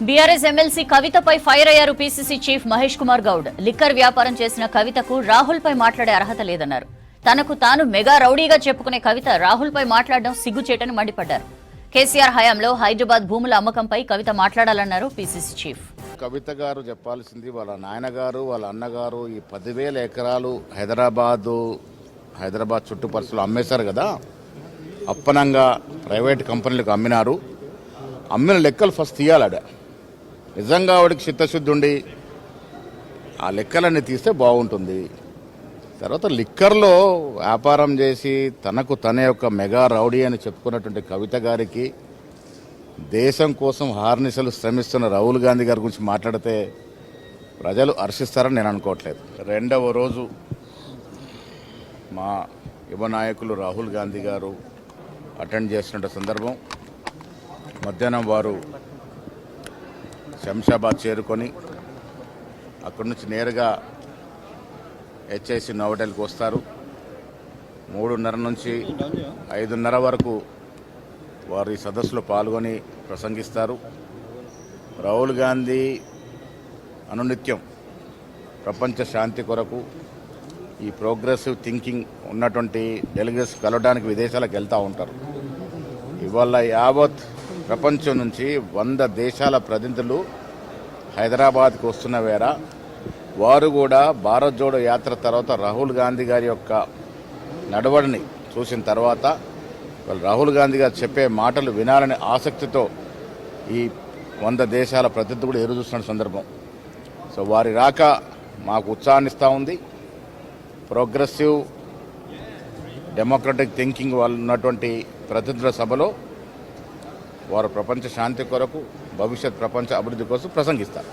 BRS MLC కవితపై fire అయ్యారు PCC chief Mahesh Kumar Goud. Liquor వ్యాపారం చేసిన కవితకు రాహుల్ పై మాట్లాడే అర్హత లేదన్నారు. తనకు తాను మెగా రౌడీగా చెప్పుకునే కవిత రాహుల్ పై మాట్లాడడం సిగ్గుచేటని మండిపడ్డారు. కేసీఆర్ హయాంలో హైదరాబాద్ భూముల అమ్మకంపై కవిత మాట్లాడాలన్నారు పీసీసీ చీఫ్. కవిత గారు చెప్పాల్సింది వాళ్ళ నాయనగారు వాళ్ళ అన్నగారు ఈ 10,000 ఎకరాలు హైదరాబాద్ చుట్టుపక్కల అమ్మేశారు కదా, అప్పనంగా ప్రైవేట్ కంపెనీలకు అమ్మినారు. అమ్మిన లెక్కలు ఫస్ట్ తీయాలడ. నిజంగా ఆవిడకి చిత్తశుద్ధి ఉండి ఆ లెక్కలన్నీ తీస్తే బాగుంటుంది. తర్వాత లిక్కర్లో వ్యాపారం చేసి తనకు తనే ఒక మెగా రౌడీ అని చెప్పుకున్నటువంటి కవిత గారికి దేశం కోసం హార్నిశలు శ్రమిస్తున్న రాహుల్ గాంధీ గారి గురించి మాట్లాడితే ప్రజలు హర్షిస్తారని నేను అనుకోవట్లేదు. రెండవ రోజు మా యువ నాయకులు రాహుల్ గాంధీ గారు అటెండ్ చేస్తున్న సందర్భం, మధ్యాహ్నం వారు శంషాబాద్ చేరుకొని అక్కడి నుంచి నేరుగా హెచ్ఐసి నోవోటల్కి వస్తారు. 3:30 నుంచి 5:30 వరకు వారు ఈ సదస్సులో పాల్గొని ప్రసంగిస్తారు. రాహుల్ గాంధీ అనునిత్యం ప్రపంచ శాంతి కొరకు ఈ ప్రోగ్రెసివ్ థింకింగ్ ఉన్నటువంటి డెలిగేట్స్ కలవడానికి విదేశాలకు వెళ్తూ ఉంటారు. ఇవాళ యావత్ ప్రపంచం నుంచి 100 దేశాల ప్రతినిధులు హైదరాబాద్కి వస్తున్న వేళ వారు కూడా భారత్ జోడో యాత్ర తర్వాత రాహుల్ గాంధీ గారి యొక్క నడవడిని చూసిన తర్వాత వాళ్ళు రాహుల్ గాంధీ గారు చెప్పే మాటలు వినాలనే ఆసక్తితో ఈ 100 దేశాల ప్రతినిధులు కూడా ఎదురు చూస్తున్న సందర్భం. సో వారి రాక మాకు ఉత్సాహాన్నిస్తూ ఉంది. ప్రోగ్రెసివ్ డెమోక్రటిక్ థింకింగ్ వాళ్ళు ఉన్నటువంటి ప్రతినిధుల సభలో వారు ప్రపంచ శాంతి కొరకు, భవిష్యత్ ప్రపంచ అభివృద్ధి కోసం ప్రసంగిస్తారు.